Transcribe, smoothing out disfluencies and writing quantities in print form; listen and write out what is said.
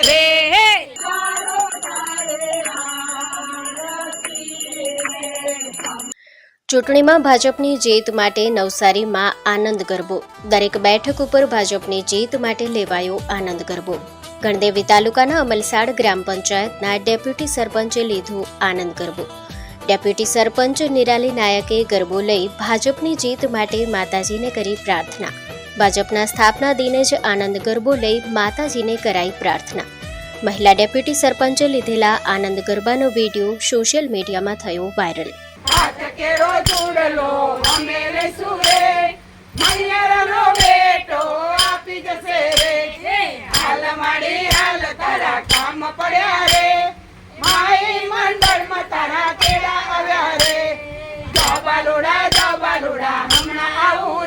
રે ચૂંટણીમાં ભાજપની જીત માટે નવસારીમાં આનંદ ગરબો. દરેક બેઠક ઉપર ભાજપની જીત માટે લેવાયો આનંદ ગરબો. ગણદેવી તાલુકાના અમલસાડ ગ્રામ પંચાયતના ડેપ્યુટી સરપંચે લીધો આનંદ ગરબો. ડેપ્યુટી સરપંચ નિરાલી નાયકે ગરબો લઈ ભાજપની જીત માટે માતાજીને કરી પ્રાર્થના. ભાજપના સ્થાપના દિને જ આનંદ ગરબો લઈ માતાજીને કરાઈ પ્રાર્થના. મહિલા ડેપ્યુટી સરપંચે લીધેલા આનંદ ગરબાનો વિડીયો સોશિયલ મીડિયામાં થયો વાયરલ. હાથ કેરો ચૂડલો અમે લઈશું રે મૈયાનો બેટો આપી જશે રે હાલ માડી હાલ તારા કામ પડ્યા રે માઈ મંડળમાં તારા કેળા આવ્યા રે જાબાલુડા હમણાં આવું